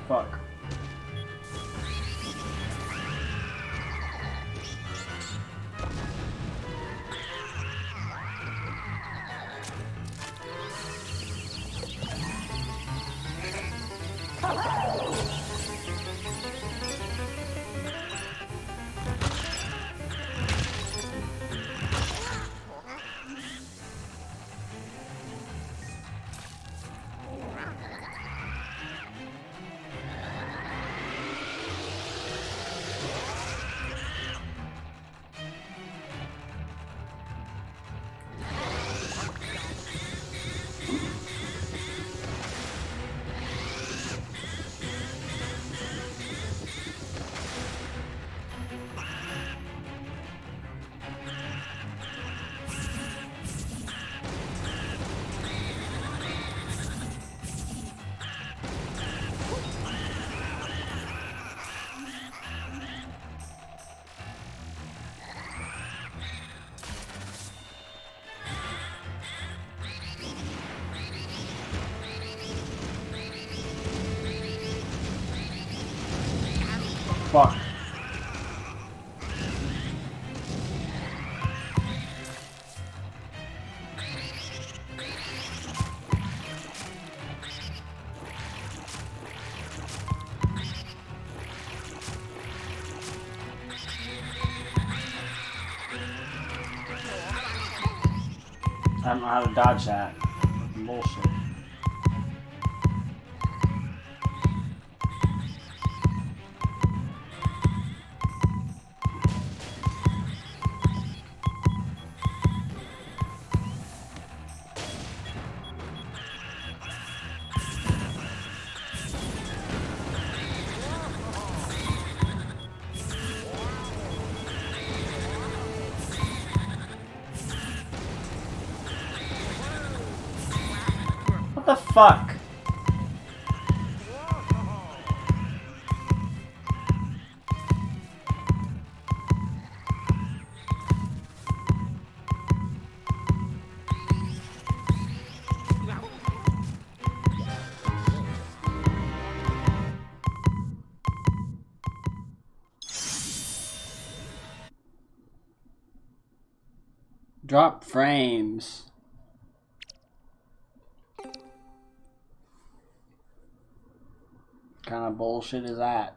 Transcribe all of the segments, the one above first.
Fuck. Fuck. I don't know how to dodge that. Bullshit. What the fuck? Drop frames. What kind of bullshit is that?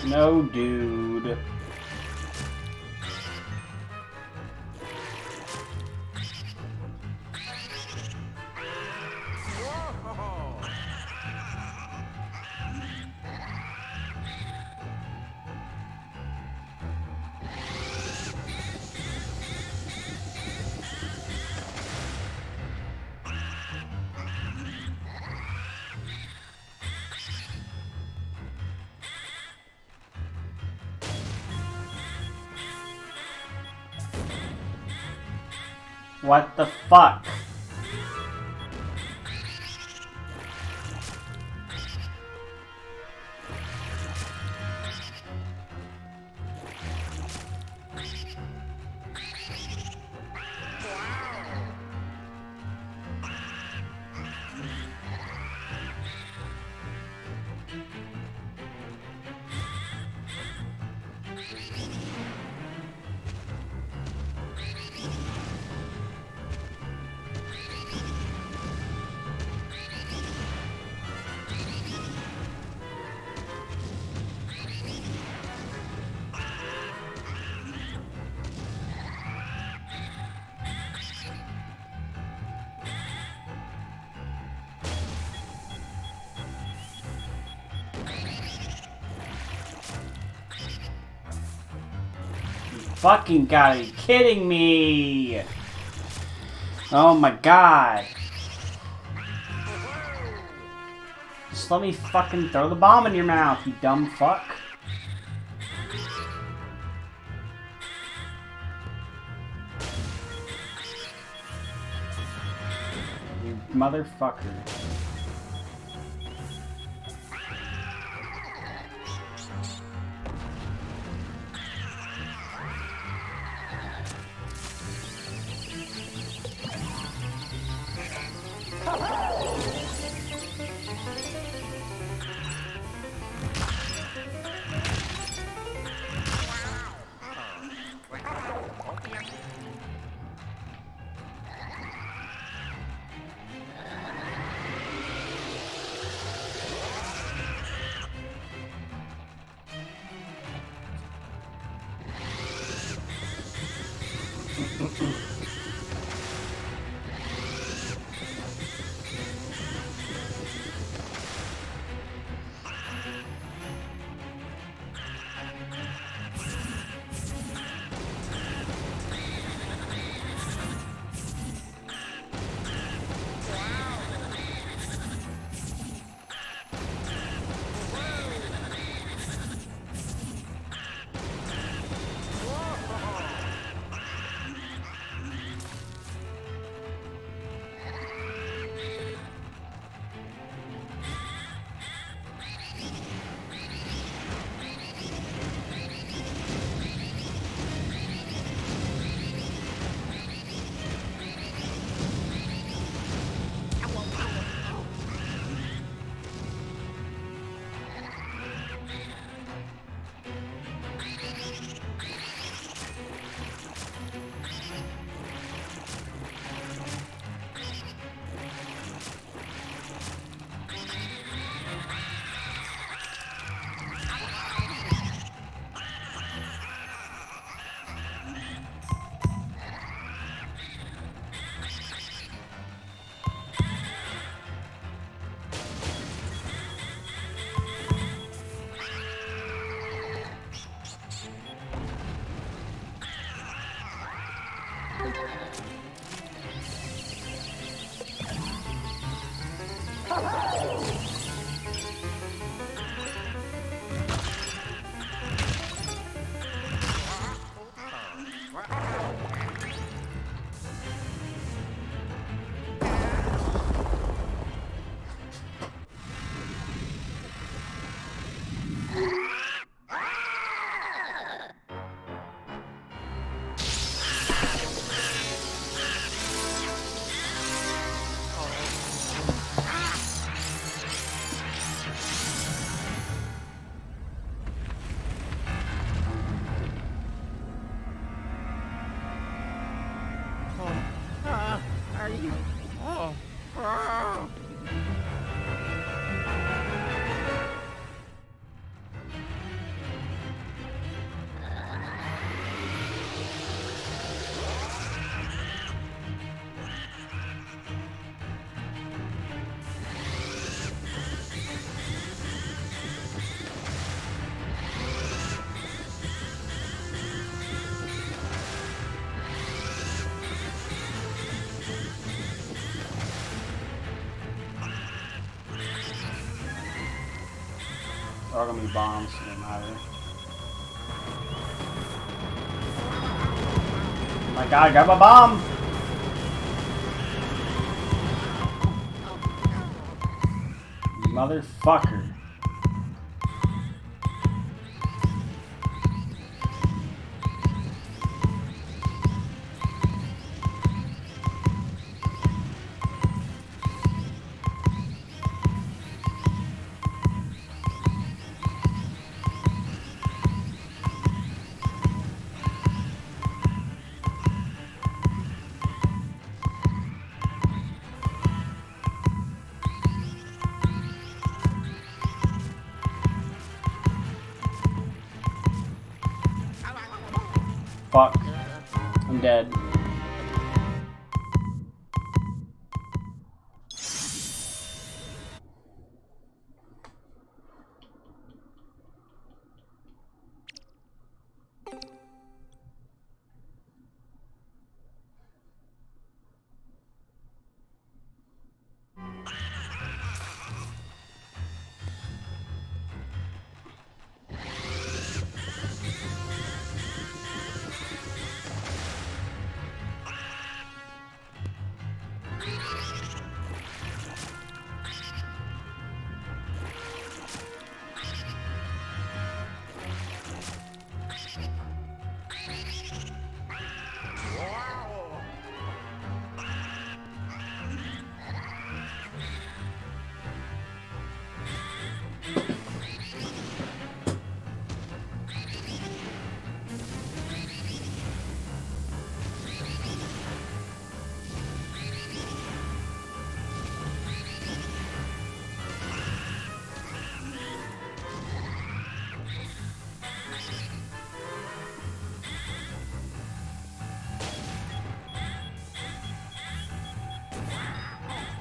No, dude. What the fuck? Fucking god, are you kidding me? Oh my god. Just let me fucking throw the bomb in your mouth, you dumb fuck. You motherfucker. There are gonna be bombs, so it doesn't matter. Oh my god, grab a bomb! Motherfucker. Fuck. I'm dead.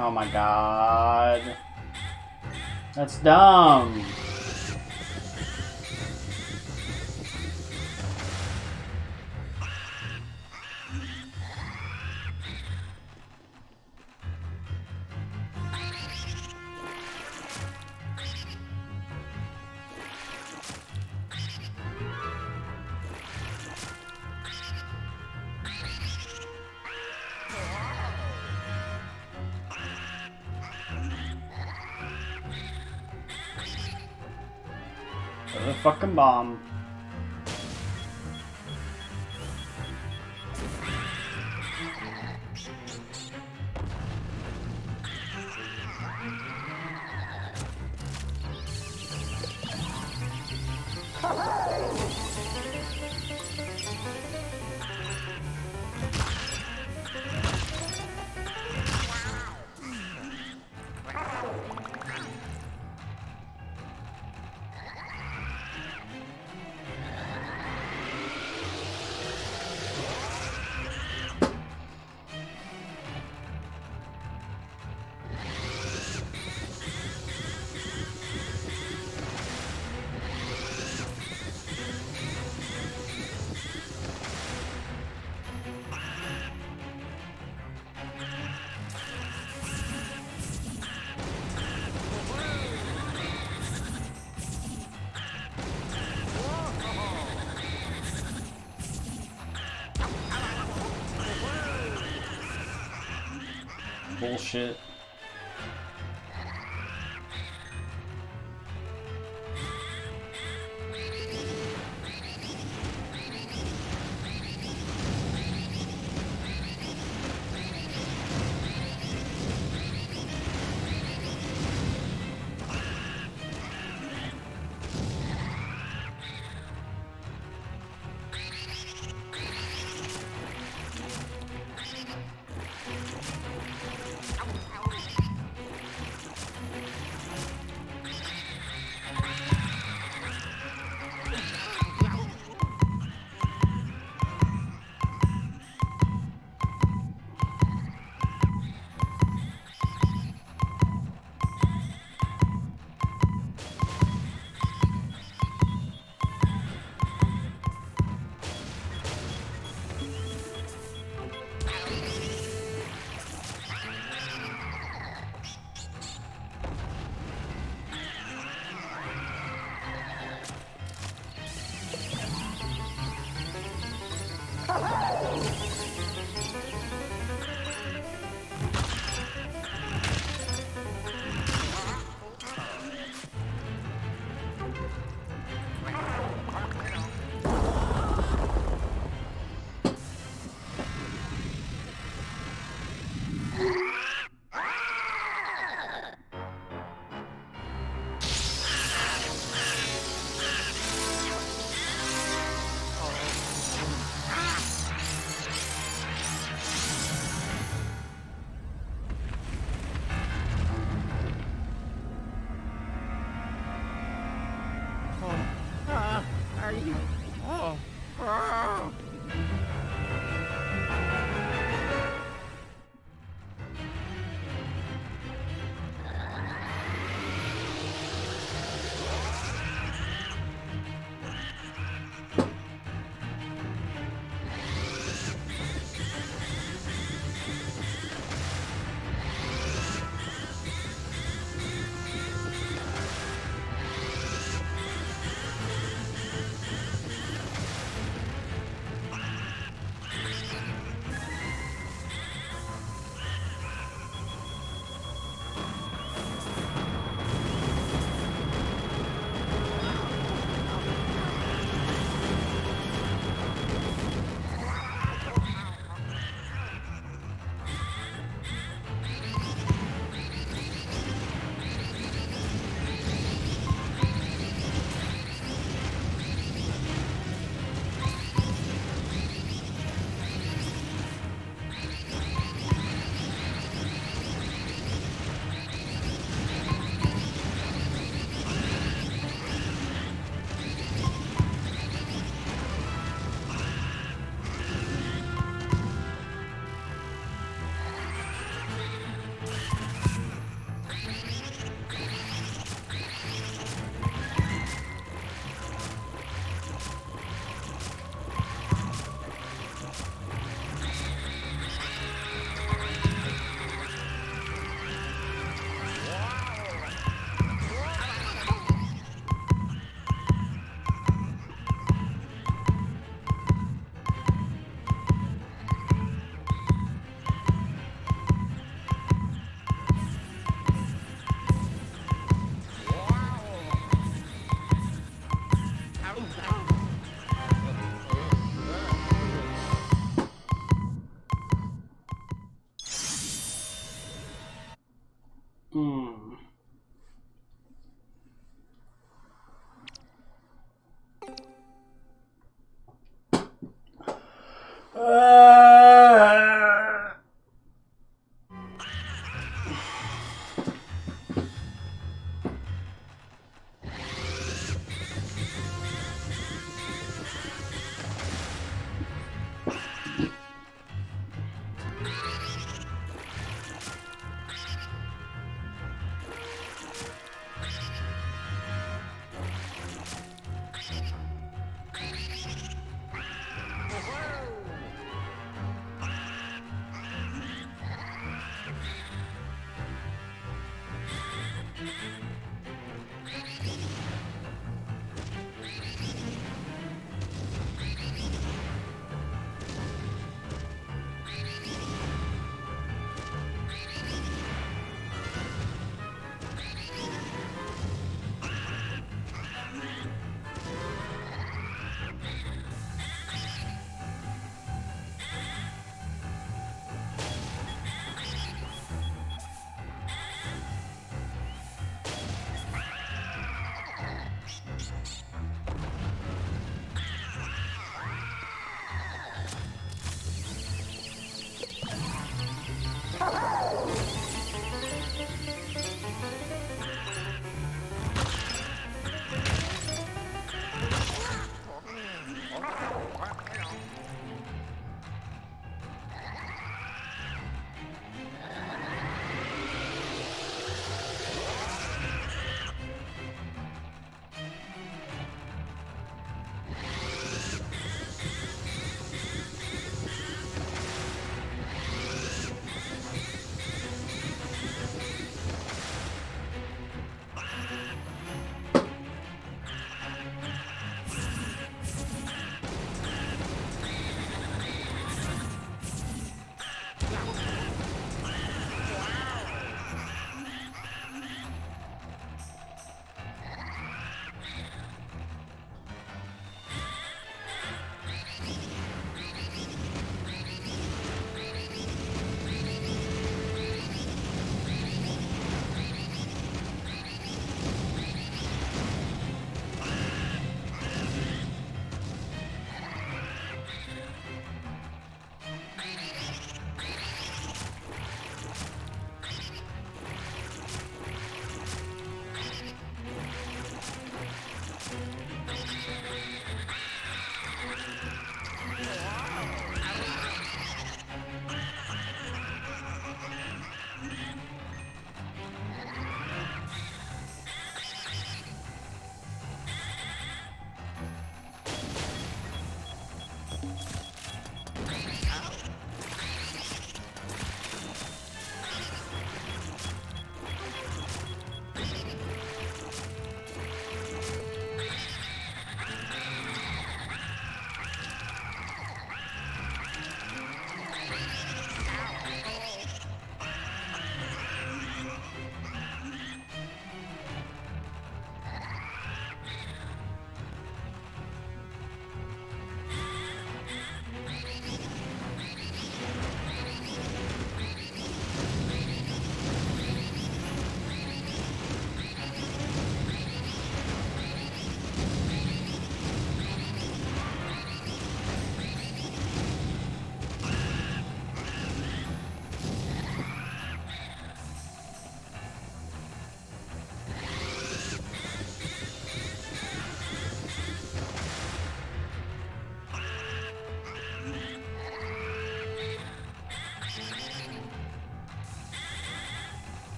Oh my god. That's dumb. The fucking bomb. Bullshit.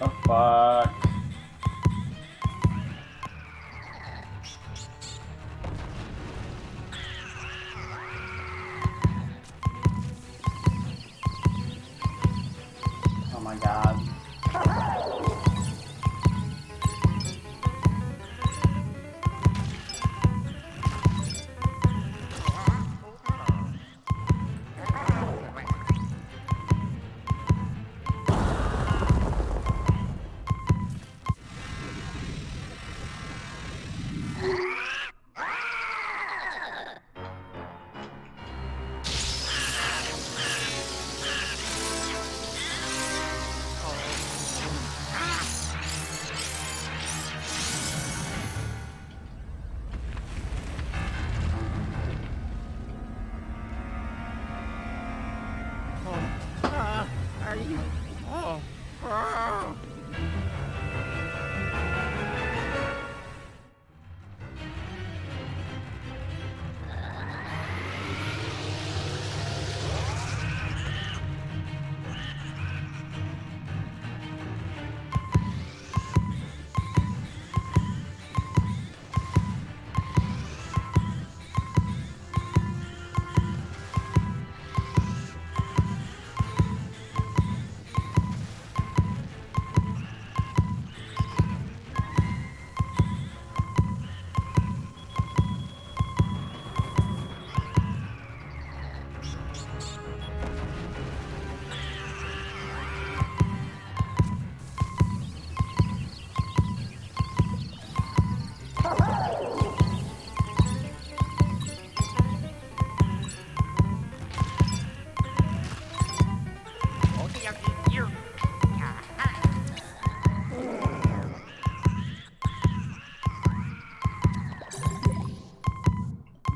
The fuck? Oh my god.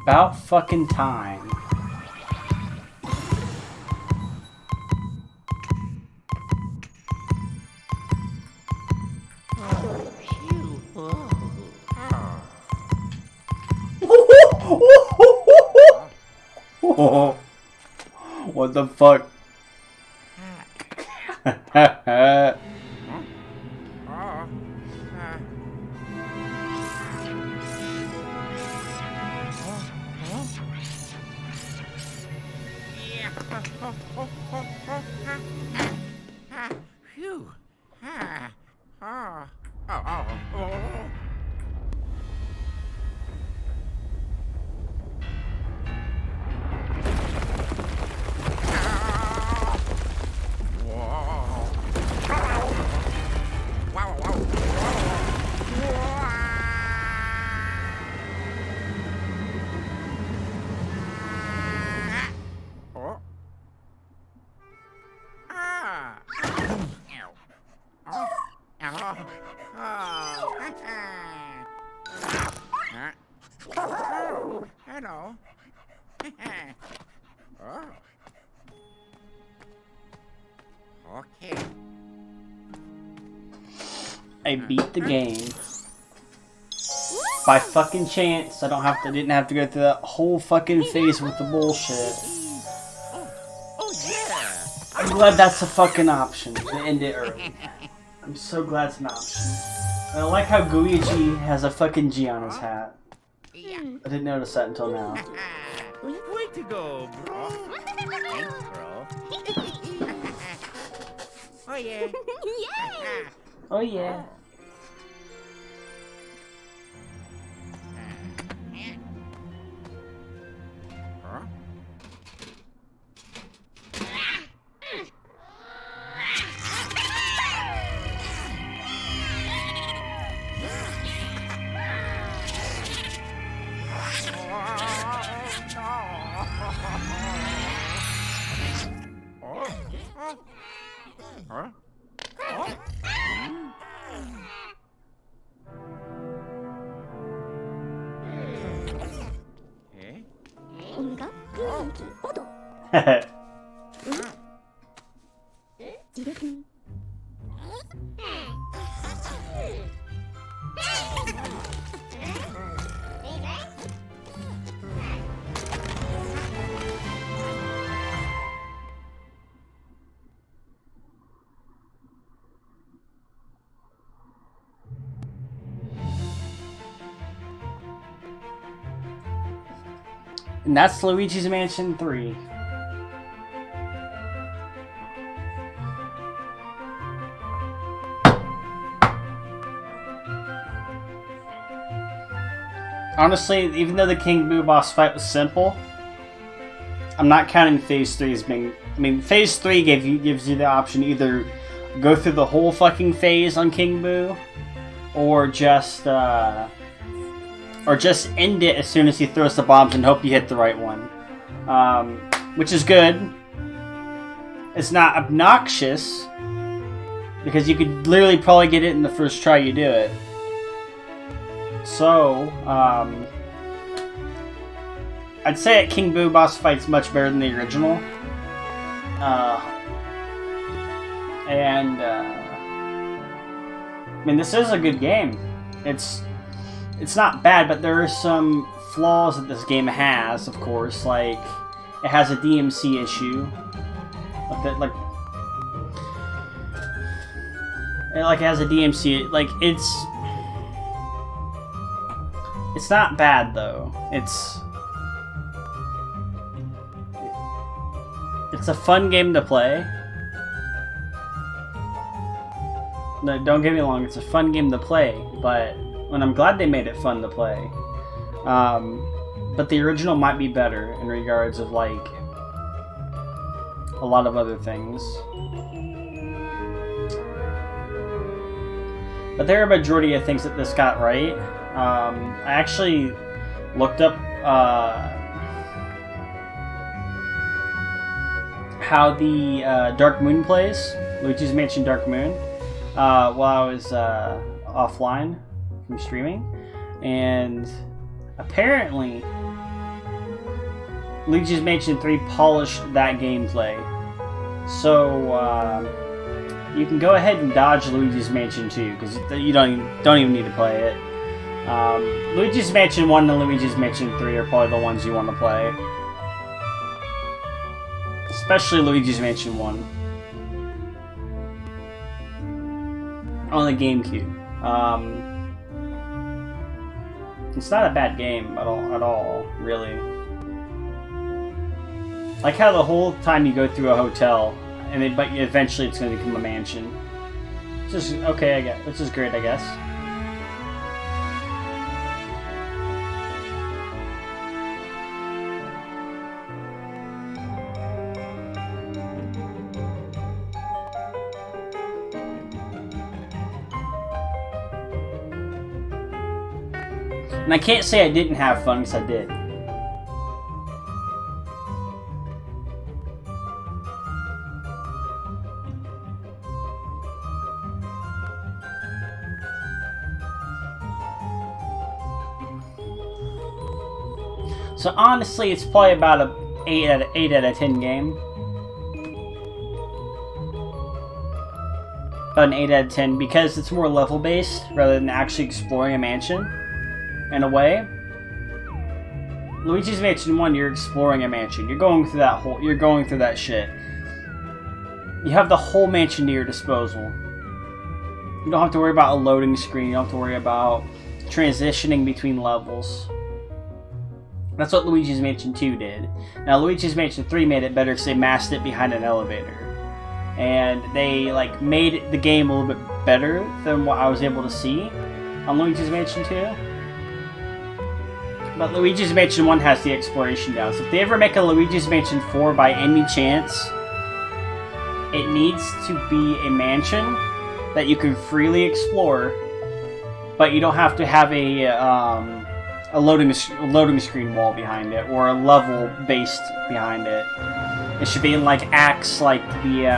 About fucking time. What the fuck? Phew. Hello. Oh. Okay. I beat the game. By fucking chance, didn't have to go through that whole fucking phase with the bullshit. Oh yeah. I'm glad that's a fucking option to end it early. I'm so glad it's an option. And I like how Luigi has a fucking G on his hat. Yeah. I didn't notice that until now. Way to go, bro. Thanks, bro. Oh yeah. Yay! Oh yeah. Huh? Huh? Eh? オメガ元気オド自力 And that's Luigi's Mansion 3. Honestly, even though the King Boo boss fight was simple, I'm not counting Phase 3 as being... I mean, Phase 3 gives you the option to either go through the whole fucking phase on King Boo, or just end it as soon as he throws the bombs and hope you hit the right one. Which is good. It's not obnoxious, because you could literally probably get it in the first try you do it. So, I'd say that King Boo boss fight's much better than the original. I mean, this is a good game. It's not bad, but there are some flaws that this game has, of course. Like, it has a DMC issue. It has a DMC. Like, it's not bad, though. It's a fun game to play. No, don't get me wrong, it's a fun game to play, and I'm glad they made it fun to play. But the original might be better in regards of, like, a lot of other things. But there are a majority of things that this got right. I actually looked up how the Dark Moon plays, Luigi's Mansion Dark Moon, while I was offline from streaming, and apparently Luigi's Mansion 3 polished that gameplay. So you can go ahead and dodge Luigi's Mansion 2, because you don't even need to play it. Luigi's Mansion 1 and Luigi's Mansion 3 are probably the ones you want to play. Especially Luigi's Mansion 1. On the GameCube. It's not a bad game at all, really. Like how the whole time you go through a hotel, but eventually it's going to become a mansion. Which is great, I guess. And I can't say I didn't have fun, because I did. So honestly, it's probably about a 8 out of 10 game. About an 8 out of 10 because it's more level based rather than actually exploring a mansion. In a way, Luigi's Mansion 1, you're exploring a mansion. You're going through that shit. You have the whole mansion to your disposal. You don't have to worry about a loading screen. You don't have to worry about transitioning between levels. That's what Luigi's Mansion 2 did. Now, Luigi's Mansion 3 made it better because they masked it behind an elevator. And they like made the game a little bit better than what I was able to see on Luigi's Mansion 2. But Luigi's Mansion 1 has the exploration down. So if they ever make a Luigi's Mansion 4 by any chance, it needs to be a mansion that you can freely explore, but you don't have to have a loading screen wall behind it or a level based behind it. It should be in like acts like the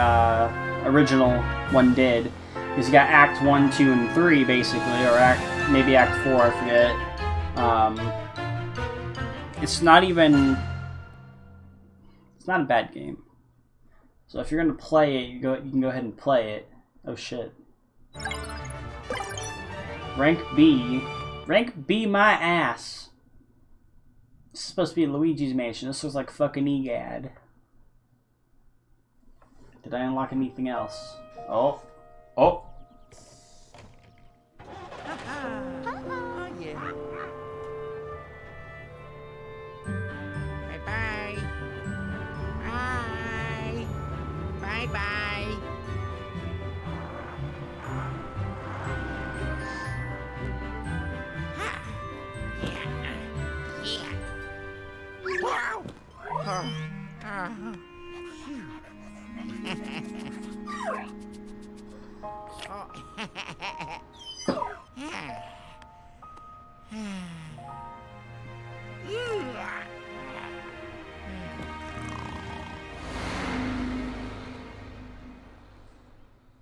original one did. Because you got Act 1, 2, and 3 basically, or maybe Act 4, I forget. It's not a bad game. So if you're gonna play it, you can go ahead and play it. Oh shit. Rank B. Rank B my ass. This is supposed to be Luigi's Mansion. This looks like fucking EGAD. Did I unlock anything else? Oh. Oh. Oh, yeah. Bye-bye. Bye. Bye-bye. Wow.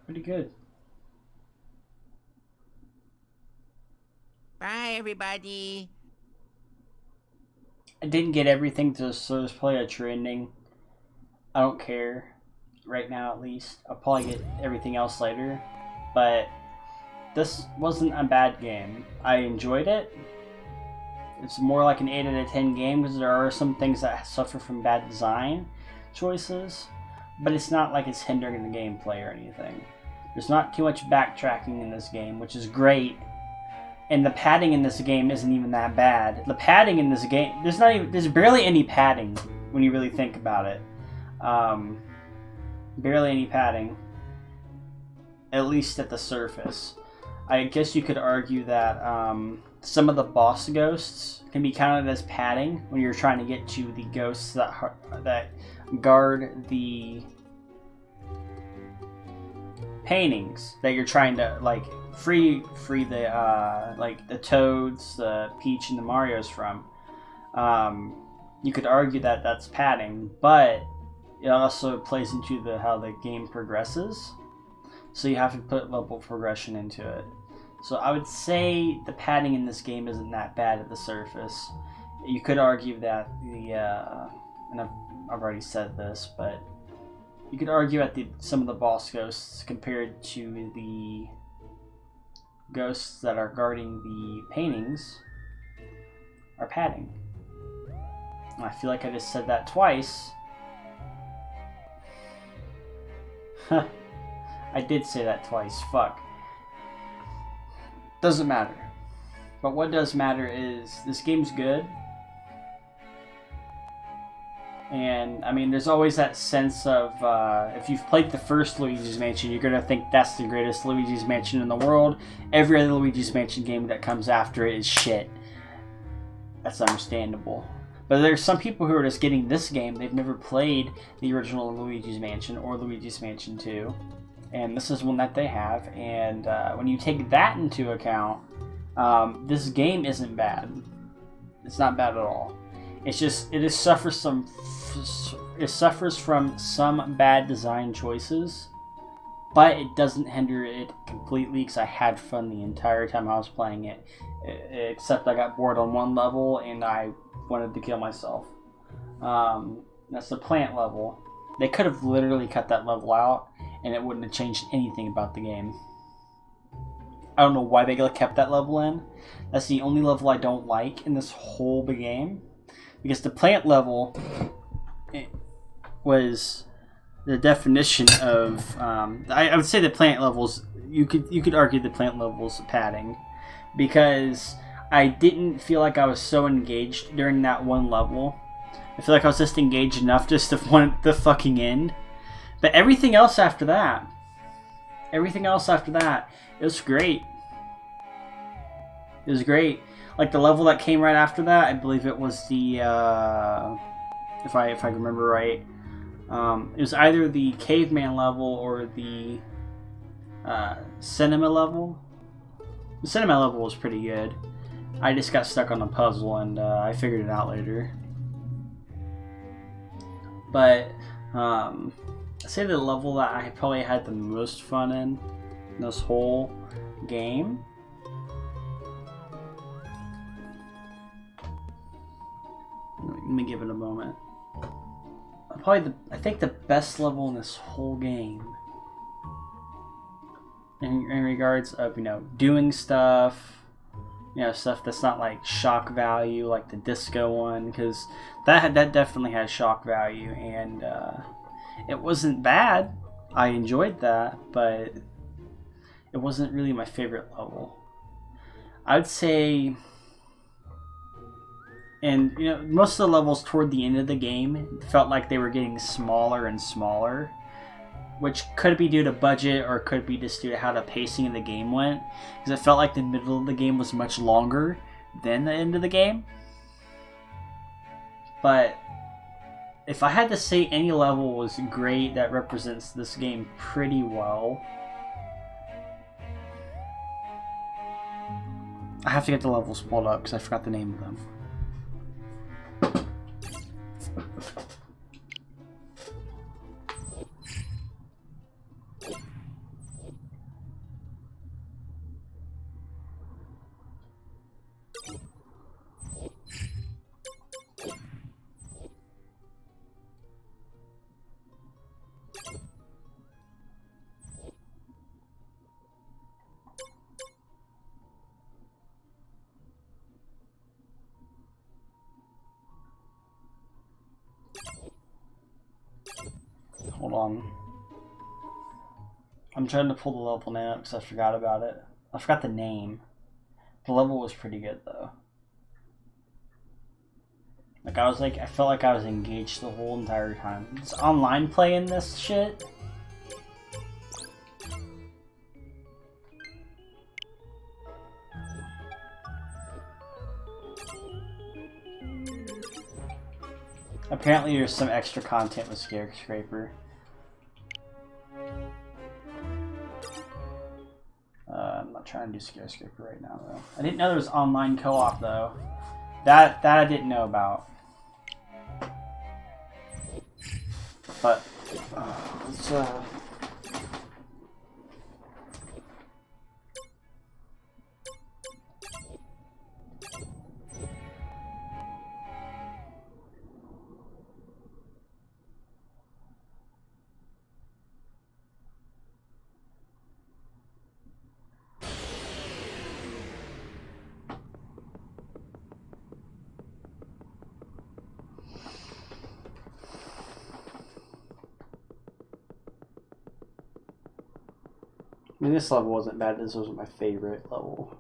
Pretty good. Bye, everybody. I didn't get everything to just play a true ending. I don't care. Right now, at least. I'll probably get everything else later. But this wasn't a bad game. I enjoyed it. It's more like an 8 out of 10 game because there are some things that suffer from bad design choices. But it's not like it's hindering the gameplay or anything. There's not too much backtracking in this game, which is great. And the padding in this game isn't even that bad. The padding in this game, there's barely any padding when you really think about it. Barely any padding, at least at the surface. I guess you could argue that some of the boss ghosts can be counted as padding when you're trying to get to the ghosts that guard the paintings that you're trying to like free the like the Toads, the Peach, and the Marios from. You could argue that that's padding, but it also plays into how the game progresses. So you have to put level progression into it. So I would say the padding in this game isn't that bad at the surface. You could argue that and I've already said this, but you could argue at some of the boss ghosts compared to the ghosts that are guarding the paintings are padding. And I feel like I just said that twice. I did say that twice. Fuck. Doesn't matter. But what does matter is this game's good. And, I mean, there's always that sense of, if you've played the first Luigi's Mansion, you're going to think that's the greatest Luigi's Mansion in the world. Every other Luigi's Mansion game that comes after it is shit. That's understandable. But there's some people who are just getting this game. They've never played the original Luigi's Mansion or Luigi's Mansion 2. And this is one that they have. And when you take that into account, this game isn't bad. It's not bad at all. It's just, it suffers from some bad design choices. But it doesn't hinder it completely because I had fun the entire time I was playing it. Except I got bored on one level and I wanted to kill myself. That's the plant level. They could have literally cut that level out, and it wouldn't have changed anything about the game. I don't know why they kept that level in. That's the only level I don't like in this whole game, because the plant level was the definition of. I would say the plant levels. You could argue the plant levels padding, because I didn't feel like I was so engaged during that one level. I feel like I was just engaged enough just to want the fucking end. But everything else after that, it was great. It was great. Like the level that came right after that, I believe it was the, if I remember right, it was either the caveman level or the cinema level. The cinema level was pretty good. I just got stuck on a puzzle and I figured it out later. But I'd say the level that I probably had the most fun in this whole game let me give it a moment. I think the best level in this whole game in regards of, doing stuff, stuff that's not like shock value, like the disco one, because that definitely has shock value, and it wasn't bad. I enjoyed that, but it wasn't really my favorite level. I'd say, and most of the levels toward the end of the game felt like they were getting smaller and smaller, which could be due to budget or could be just due to how the pacing of the game went, because it felt like the middle of the game was much longer than the end of the game. But if I had to say any level was great that represents this game pretty well, I have to get the levels pulled up because I forgot the name of them. Hold on. I'm trying to pull the level now because I forgot about it. I forgot the name. The level was pretty good though. I felt like I was engaged the whole entire time. It's online play in this shit. Apparently there's some extra content with Skyscraper. I'm not trying to do Skyscraper right now though. I didn't know there was online co-op though. That I didn't know about. But let's I mean, this level wasn't bad. This wasn't my favorite level.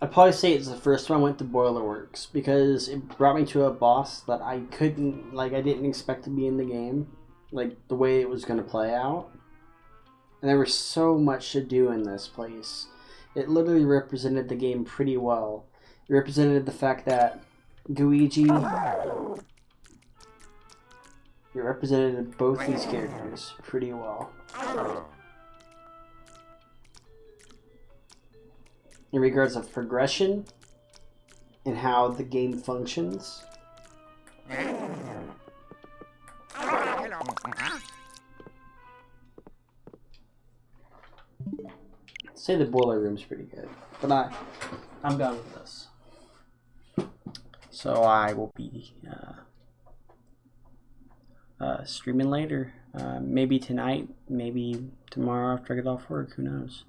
I'd probably say it's the first time I went to Boiler Works because it brought me to a boss that I couldn't, like, I didn't expect to be in the game, like the way it was going to play out. And there was so much to do in this place. It literally represented the game pretty well. It represented the fact that Luigi, it represented both these characters pretty well. In regards of progression and how the game functions. I'd say the boiler room's pretty good, but I'm done with this. So I will be streaming later. Maybe tonight, maybe tomorrow after I get off work, who knows.